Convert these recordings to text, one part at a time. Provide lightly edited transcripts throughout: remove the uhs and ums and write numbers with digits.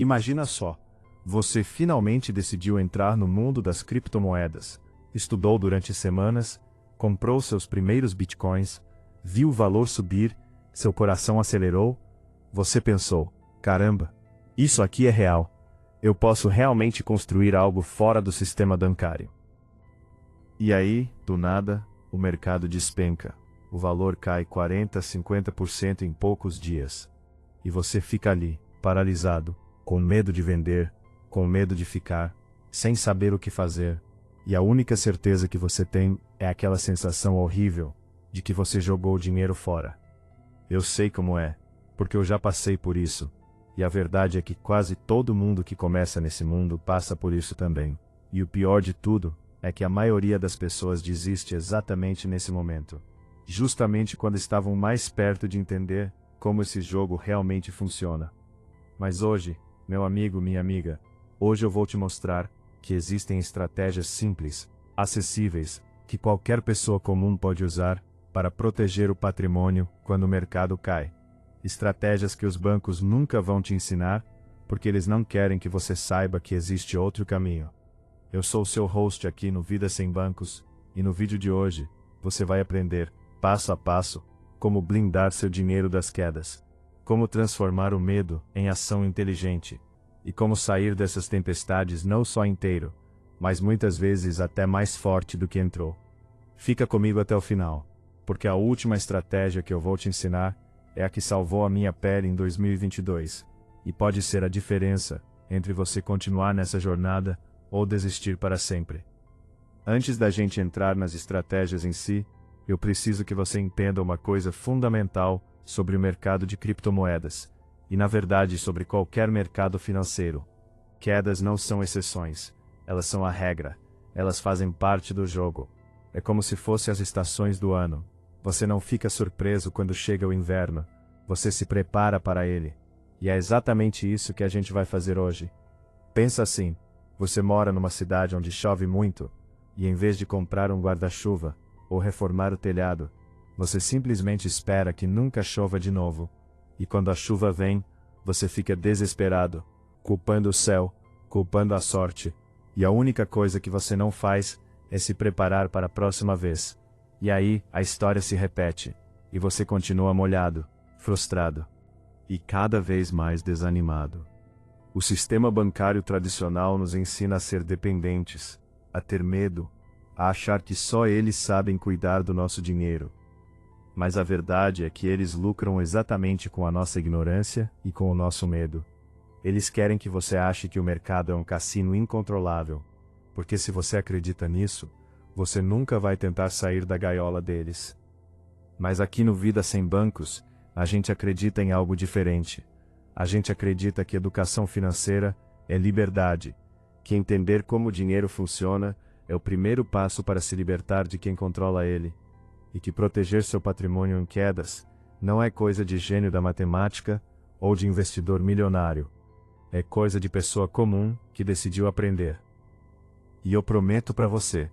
Imagina só, você finalmente decidiu entrar no mundo das criptomoedas, estudou durante semanas, comprou seus primeiros bitcoins, viu o valor subir, seu coração acelerou, você pensou, caramba, isso aqui é real, eu posso realmente construir algo fora do sistema bancário. E aí, do nada, o mercado despenca, o valor cai 40, 50% em poucos dias. E você fica ali, paralisado, com medo de vender, com medo de ficar, sem saber o que fazer, e a única certeza que você tem é aquela sensação horrível de que você jogou o dinheiro fora. Eu sei como é, porque eu já passei por isso, e a verdade é que quase todo mundo que começa nesse mundo passa por isso também. E o pior de tudo é que a maioria das pessoas desiste exatamente nesse momento, justamente quando estavam mais perto de entender como esse jogo realmente funciona. Mas hoje, meu amigo, minha amiga, hoje eu vou te mostrar que existem estratégias simples, acessíveis, que qualquer pessoa comum pode usar para proteger o patrimônio quando o mercado cai. Estratégias que os bancos nunca vão te ensinar, porque eles não querem que você saiba que existe outro caminho. Eu sou o seu host aqui no Vida Sem Bancos, e no vídeo de hoje, você vai aprender, passo a passo, como blindar seu dinheiro das quedas, como transformar o medo em ação inteligente, e como sair dessas tempestades não só inteiro, mas muitas vezes até mais forte do que entrou. Fica comigo até o final, porque a última estratégia que eu vou te ensinar é a que salvou a minha pele em 2022, e pode ser a diferença entre você continuar nessa jornada ou desistir para sempre. Antes da gente entrar nas estratégias em si, eu preciso que você entenda uma coisa fundamental sobre o mercado de criptomoedas, e na verdade sobre qualquer mercado financeiro. Quedas não são exceções, elas são a regra, elas fazem parte do jogo. É como se fossem as estações do ano. Você não fica surpreso quando chega o inverno, você se prepara para ele. E é exatamente isso que a gente vai fazer hoje. Pensa assim, você mora numa cidade onde chove muito, e em vez de comprar um guarda-chuva, ou reformar o telhado, você simplesmente espera que nunca chova de novo. E quando a chuva vem, você fica desesperado, culpando o céu, culpando a sorte, e a única coisa que você não faz é se preparar para a próxima vez. E aí, a história se repete, e você continua molhado, frustrado, e cada vez mais desanimado. O sistema bancário tradicional nos ensina a ser dependentes, a ter medo, a achar que só eles sabem cuidar do nosso dinheiro. Mas a verdade é que eles lucram exatamente com a nossa ignorância e com o nosso medo. Eles querem que você ache que o mercado é um cassino incontrolável, porque se você acredita nisso, você nunca vai tentar sair da gaiola deles. Mas aqui no Vida Sem Bancos, a gente acredita em algo diferente. A gente acredita que educação financeira é liberdade, que entender como o dinheiro funciona é o primeiro passo para se libertar de quem controla ele, e que proteger seu patrimônio em quedas não é coisa de gênio da matemática ou de investidor milionário. É coisa de pessoa comum que decidiu aprender. E eu prometo para você,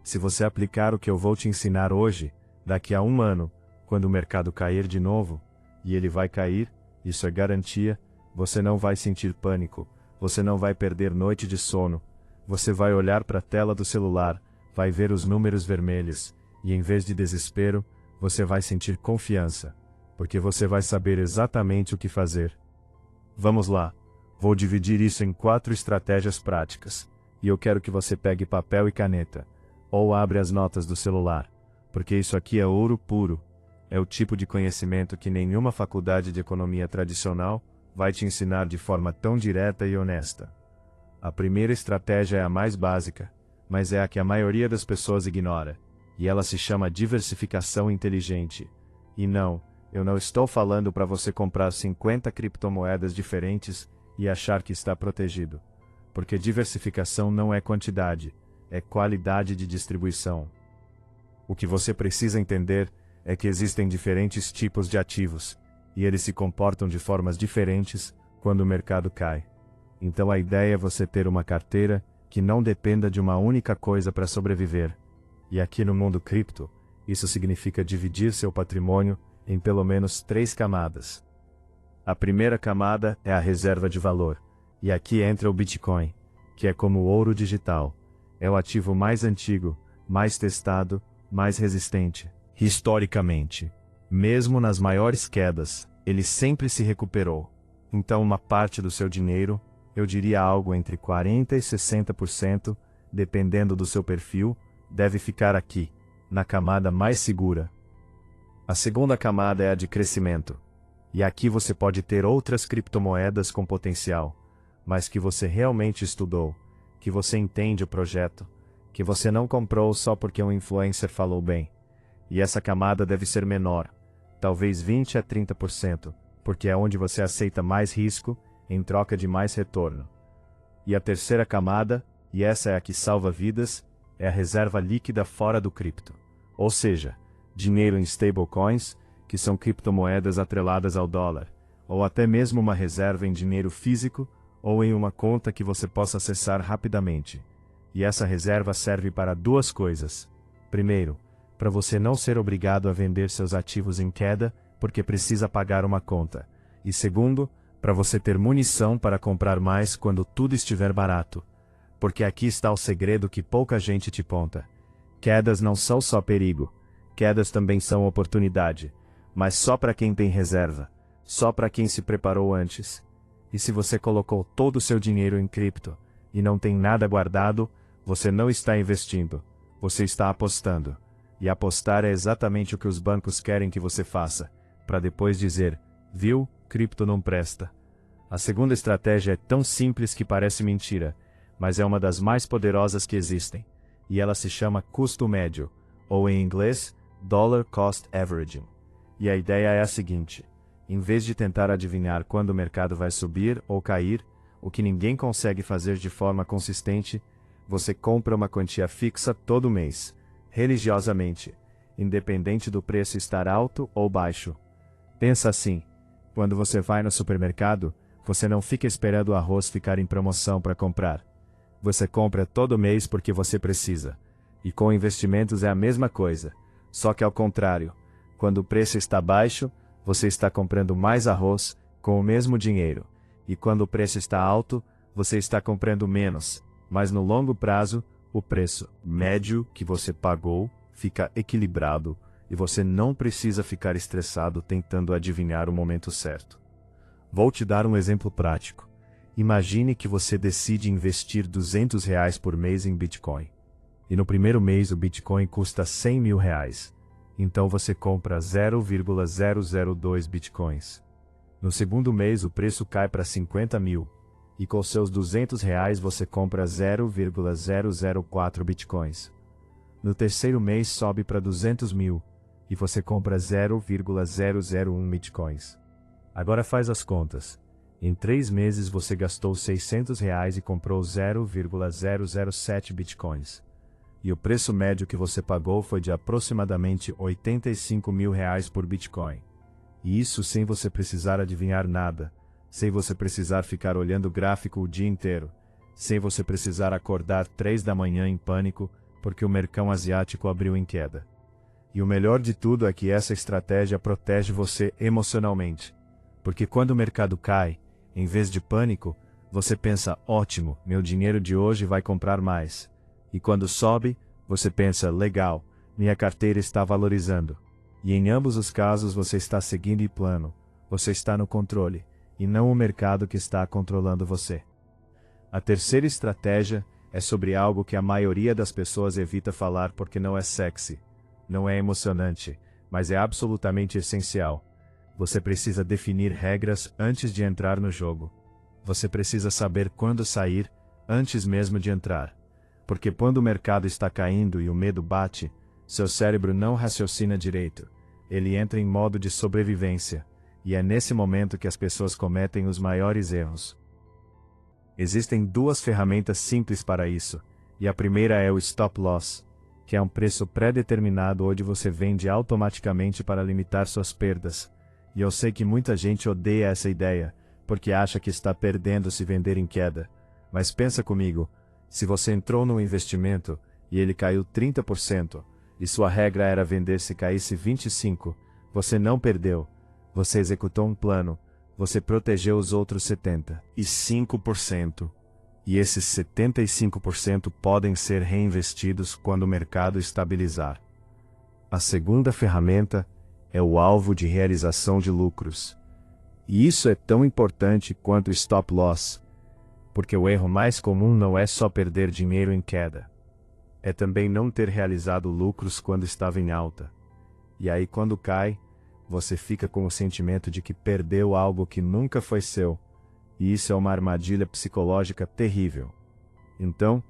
se você aplicar o que eu vou te ensinar hoje, daqui a 1 ano, quando o mercado cair de novo, e ele vai cair, isso é garantia, você não vai sentir pânico, você não vai perder noite de sono, você vai olhar para a tela do celular, vai ver os números vermelhos, e em vez de desespero, você vai sentir confiança, porque você vai saber exatamente o que fazer. Vamos lá, vou dividir isso em 4 estratégias práticas, e eu quero que você pegue papel e caneta, ou abre as notas do celular, porque isso aqui é ouro puro, é o tipo de conhecimento que nenhuma faculdade de economia tradicional vai te ensinar de forma tão direta e honesta. A primeira estratégia é a mais básica, mas é a que a maioria das pessoas ignora, e ela se chama diversificação inteligente. E não, eu não estou falando para você comprar 50 criptomoedas diferentes e achar que está protegido, porque diversificação não é quantidade, é qualidade de distribuição. O que você precisa entender é que existem diferentes tipos de ativos, e eles se comportam de formas diferentes quando o mercado cai. Então a ideia é você ter uma carteira que não dependa de uma única coisa para sobreviver. E aqui no mundo cripto, isso significa dividir seu patrimônio em pelo menos 3 camadas. A primeira camada é a reserva de valor, E aqui entra o Bitcoin, que é como o ouro digital. É o ativo mais antigo, mais testado, mais resistente. Historicamente, mesmo nas maiores quedas, ele sempre se recuperou. Então uma parte do seu dinheiro, eu diria algo entre 40% e 60%, dependendo do seu perfil, deve ficar aqui, na camada mais segura. A segunda camada é a de crescimento. E aqui você pode ter outras criptomoedas com potencial, mas que você realmente estudou, que você entende o projeto, que você não comprou só porque um influencer falou bem. E essa camada deve ser menor, talvez 20% a 30%, porque é onde você aceita mais risco em troca de mais retorno. E a terceira camada, e essa é a que salva vidas, é a reserva líquida fora do cripto. Ou seja, dinheiro em stablecoins, que são criptomoedas atreladas ao dólar, ou até mesmo uma reserva em dinheiro físico, ou em uma conta que você possa acessar rapidamente. E essa reserva serve para duas coisas. Primeiro, para você não ser obrigado a vender seus ativos em queda, porque precisa pagar uma conta. E segundo, para você ter munição para comprar mais quando tudo estiver barato. Porque aqui está o segredo que pouca gente te conta. Quedas não são só perigo. Quedas também são oportunidade. Mas só para quem tem reserva. Só para quem se preparou antes. E se você colocou todo o seu dinheiro em cripto e não tem nada guardado, você não está investindo. Você está apostando. E apostar é exatamente o que os bancos querem que você faça, para depois dizer, viu, cripto não presta. A segunda estratégia é tão simples que parece mentira, mas é uma das mais poderosas que existem, e ela se chama custo médio, ou em inglês, Dollar Cost Averaging. E a ideia é a seguinte, em vez de tentar adivinhar quando o mercado vai subir ou cair, o que ninguém consegue fazer de forma consistente, você compra uma quantia fixa todo mês, religiosamente, independente do preço estar alto ou baixo. Pensa assim, quando você vai no supermercado, você não fica esperando o arroz ficar em promoção para comprar. Você compra todo mês porque você precisa. E com investimentos é a mesma coisa, só que ao contrário. Quando o preço está baixo, você está comprando mais arroz com o mesmo dinheiro. E quando o preço está alto, você está comprando menos. Mas no longo prazo, o preço médio que você pagou fica equilibrado e você não precisa ficar estressado tentando adivinhar o momento certo. Vou te dar um exemplo prático. Imagine que você decide investir R$ 200 por mês em Bitcoin. E no primeiro mês o Bitcoin custa R$100 mil. Então você compra 0,002 Bitcoins. No segundo mês o preço cai para 50 mil. E com seus R$ 200 você compra 0,004 Bitcoins. No terceiro mês sobe para 200 mil. E você compra 0,001 Bitcoins. Agora faz as contas. Em 3 meses você gastou R$ 600 e comprou 0,007 Bitcoins. E o preço médio que você pagou foi de aproximadamente R$ 85 mil por Bitcoin. E isso sem você precisar adivinhar nada, sem você precisar ficar olhando o gráfico o dia inteiro, sem você precisar acordar 3 da manhã em pânico porque o mercado asiático abriu em queda. E o melhor de tudo é que essa estratégia protege você emocionalmente. Porque quando o mercado cai, em vez de pânico, você pensa, ótimo, meu dinheiro de hoje vai comprar mais. E quando sobe, você pensa, legal, minha carteira está valorizando. E em ambos os casos você está seguindo o plano, você está no controle, e não o mercado que está controlando você. A terceira estratégia é sobre algo que a maioria das pessoas evita falar porque não é sexy, não é emocionante, mas é absolutamente essencial. Você precisa definir regras antes de entrar no jogo. Você precisa saber quando sair, antes mesmo de entrar. Porque quando o mercado está caindo e o medo bate, seu cérebro não raciocina direito. Ele entra em modo de sobrevivência, e é nesse momento que as pessoas cometem os maiores erros. Existem 2 ferramentas simples para isso, e a primeira é o Stop Loss, que é um preço pré-determinado onde você vende automaticamente para limitar suas perdas. E eu sei que muita gente odeia essa ideia, porque acha que está perdendo se vender em queda. Mas pensa comigo, se você entrou num investimento, e ele caiu 30%, e sua regra era vender se caísse 25%, você não perdeu. Você executou um plano, você protegeu os outros 75%. E esses 75% podem ser reinvestidos quando o mercado estabilizar. A segunda ferramenta é o alvo de realização de lucros. E isso é tão importante quanto o stop loss, porque o erro mais comum não é só perder dinheiro em queda. É também não ter realizado lucros quando estava em alta. E aí quando cai, você fica com o sentimento de que perdeu algo que nunca foi seu. E isso é uma armadilha psicológica terrível. Então,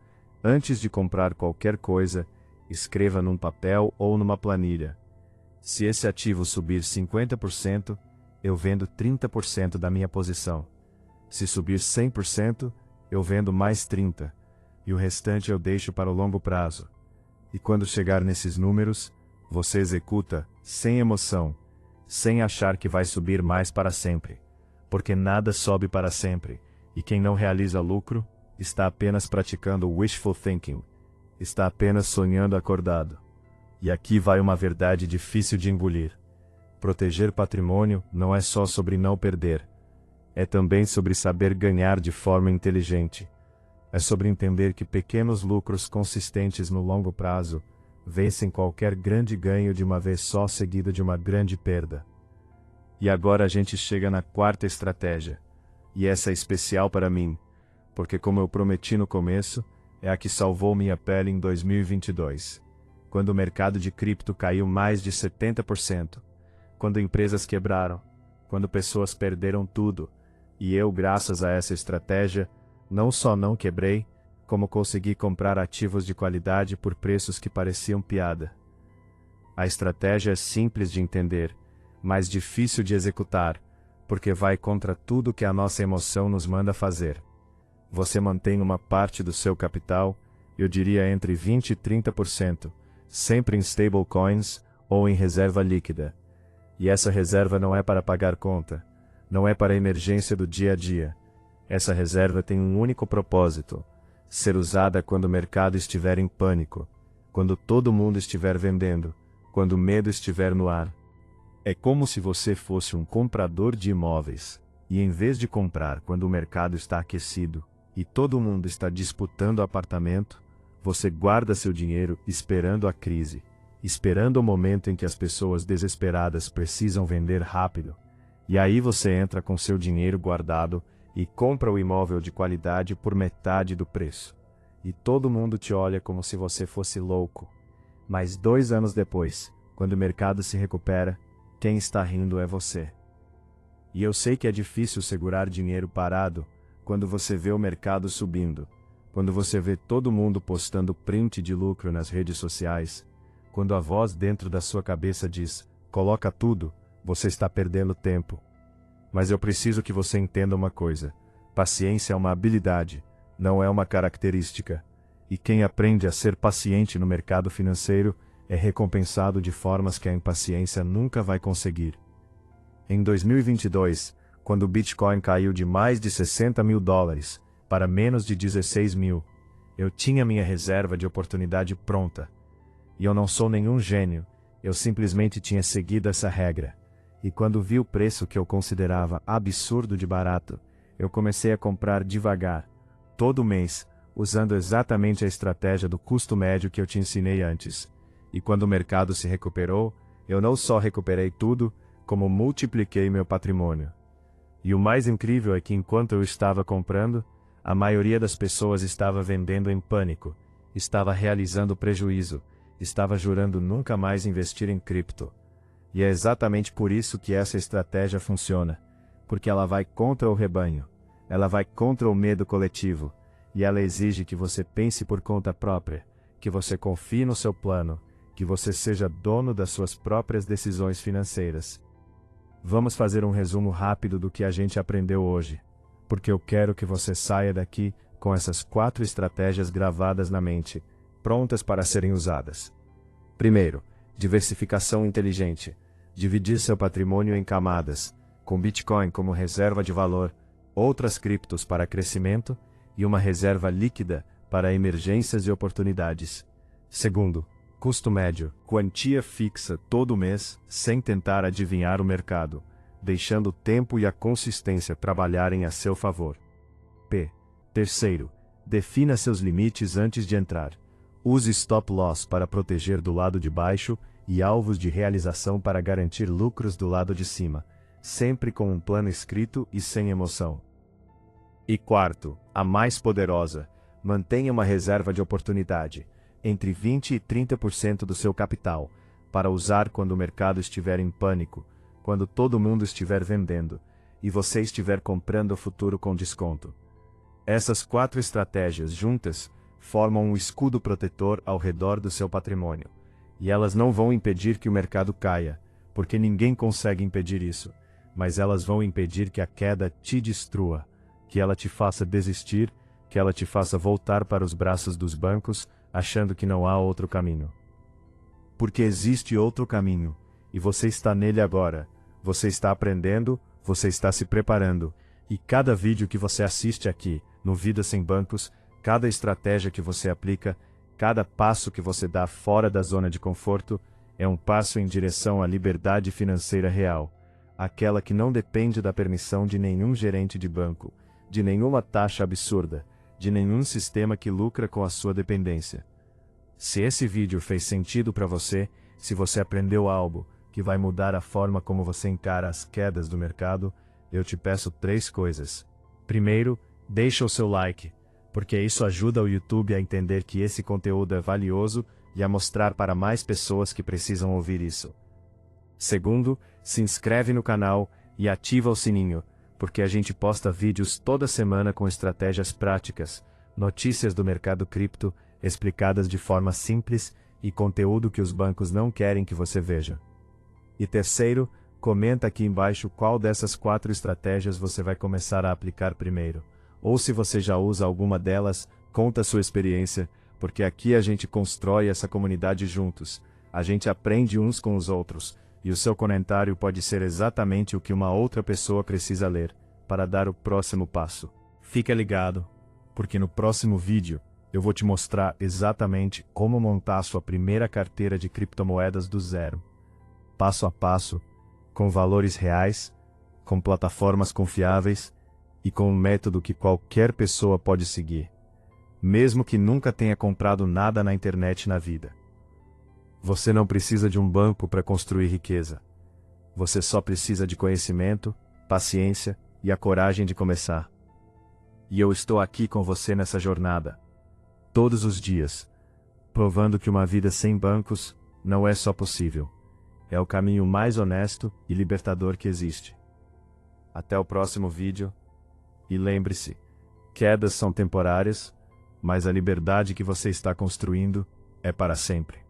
antes de comprar qualquer coisa, escreva num papel ou numa planilha. Se esse ativo subir 50%, eu vendo 30% da minha posição. Se subir 100%, eu vendo mais 30%, e o restante eu deixo para o longo prazo. E quando chegar nesses números, você executa sem emoção, sem achar que vai subir mais para sempre. Porque nada sobe para sempre, e quem não realiza lucro, está apenas praticando wishful thinking, está apenas sonhando acordado. E aqui vai uma verdade difícil de engolir. Proteger patrimônio não é só sobre não perder. É também sobre saber ganhar de forma inteligente. É sobre entender que pequenos lucros consistentes no longo prazo vencem qualquer grande ganho de uma vez só seguido de uma grande perda. E agora a gente chega na quarta estratégia. E essa é especial para mim, porque como eu prometi no começo, é a que salvou minha pele em 2022. Quando o mercado de cripto caiu mais de 70%. Quando empresas quebraram. Quando pessoas perderam tudo. E eu, graças a essa estratégia, não só não quebrei, como consegui comprar ativos de qualidade por preços que pareciam piada. A estratégia é simples de entender, mas difícil de executar, porque vai contra tudo que a nossa emoção nos manda fazer. Você mantém uma parte do seu capital, eu diria entre 20% e 30%, sempre em stablecoins ou em reserva líquida. E essa reserva não é para pagar conta, não é para a emergência do dia a dia. Essa reserva tem um único propósito: ser usada quando o mercado estiver em pânico, quando todo mundo estiver vendendo, quando o medo estiver no ar. É como se você fosse um comprador de imóveis, e em vez de comprar quando o mercado está aquecido, e todo mundo está disputando apartamento, você guarda seu dinheiro esperando a crise, esperando o momento em que as pessoas desesperadas precisam vender rápido. E aí você entra com seu dinheiro guardado e compra o imóvel de qualidade por metade do preço. E todo mundo te olha como se você fosse louco. Mas 2 anos depois, quando o mercado se recupera, quem está rindo é você. E eu sei que é difícil segurar dinheiro parado quando você vê o mercado subindo, quando você vê todo mundo postando print de lucro nas redes sociais, quando a voz dentro da sua cabeça diz: coloca tudo, você está perdendo tempo. Mas eu preciso que você entenda uma coisa: paciência é uma habilidade, não é uma característica. E quem aprende a ser paciente no mercado financeiro é recompensado de formas que a impaciência nunca vai conseguir. Em 2022, quando o Bitcoin caiu de mais de $60.000 para menos de 16 mil, eu tinha minha reserva de oportunidade pronta. E eu não sou nenhum gênio, eu simplesmente tinha seguido essa regra. E quando vi o preço que eu considerava absurdo de barato, eu comecei a comprar devagar, todo mês, usando exatamente a estratégia do custo médio que eu te ensinei antes. E quando o mercado se recuperou, eu não só recuperei tudo, como multipliquei meu patrimônio. E o mais incrível é que enquanto eu estava comprando, a maioria das pessoas estava vendendo em pânico, estava realizando prejuízo, estava jurando nunca mais investir em cripto. E é exatamente por isso que essa estratégia funciona, porque ela vai contra o rebanho, ela vai contra o medo coletivo, e ela exige que você pense por conta própria, que você confie no seu plano, que você seja dono das suas próprias decisões financeiras. Vamos fazer um resumo rápido do que a gente aprendeu hoje, porque eu quero que você saia daqui com essas 4 estratégias gravadas na mente, prontas para serem usadas. Primeiro, diversificação inteligente. Dividir seu patrimônio em camadas, com Bitcoin como reserva de valor, outras criptos para crescimento e uma reserva líquida para emergências e oportunidades. Segundo, custo médio, quantia fixa todo mês, sem tentar adivinhar o mercado. deixando o tempo e a consistência trabalharem a seu favor. Terceiro, defina seus limites antes de entrar. Use stop loss para proteger do lado de baixo e alvos de realização para garantir lucros do lado de cima, sempre com um plano escrito e sem emoção. E quarto, a mais poderosa, mantenha uma reserva de oportunidade, entre 20% e 30% do seu capital, para usar quando o mercado estiver em pânico, quando todo mundo estiver vendendo, e você estiver comprando o futuro com desconto. Essas 4 estratégias juntas formam um escudo protetor ao redor do seu patrimônio, e elas não vão impedir que o mercado caia, porque ninguém consegue impedir isso, mas elas vão impedir que a queda te destrua, que ela te faça desistir, que ela te faça voltar para os braços dos bancos, achando que não há outro caminho. Porque existe outro caminho, e você está nele agora. Você está aprendendo, você está se preparando, e cada vídeo que você assiste aqui, no Vida Sem Bancos, cada estratégia que você aplica, cada passo que você dá fora da zona de conforto, é um passo em direção à liberdade financeira real, aquela que não depende da permissão de nenhum gerente de banco, de nenhuma taxa absurda, de nenhum sistema que lucra com a sua dependência. Se esse vídeo fez sentido para você, se você aprendeu algo que vai mudar a forma como você encara as quedas do mercado, eu te peço 3 coisas. Primeiro, deixa o seu like, porque isso ajuda o YouTube a entender que esse conteúdo é valioso e a mostrar para mais pessoas que precisam ouvir isso. Segundo, se inscreve no canal e ativa o sininho, porque a gente posta vídeos toda semana com estratégias práticas, notícias do mercado cripto, explicadas de forma simples e conteúdo que os bancos não querem que você veja. E terceiro, comenta aqui embaixo qual dessas 4 estratégias você vai começar a aplicar primeiro. Ou se você já usa alguma delas, conta a sua experiência, porque aqui a gente constrói essa comunidade juntos, a gente aprende uns com os outros, e o seu comentário pode ser exatamente o que uma outra pessoa precisa ler, para dar o próximo passo. Fica ligado, porque no próximo vídeo, eu vou te mostrar exatamente como montar a sua primeira carteira de criptomoedas do zero. Passo a passo, com valores reais, com plataformas confiáveis e com um método que qualquer pessoa pode seguir, mesmo que nunca tenha comprado nada na internet na vida. Você não precisa de um banco para construir riqueza. Você só precisa de conhecimento, paciência e a coragem de começar. E eu estou aqui com você nessa jornada, todos os dias, provando que uma vida sem bancos não é só possível. É o caminho mais honesto e libertador que existe. Até o próximo vídeo. E lembre-se, quedas são temporárias, mas a liberdade que você está construindo é para sempre.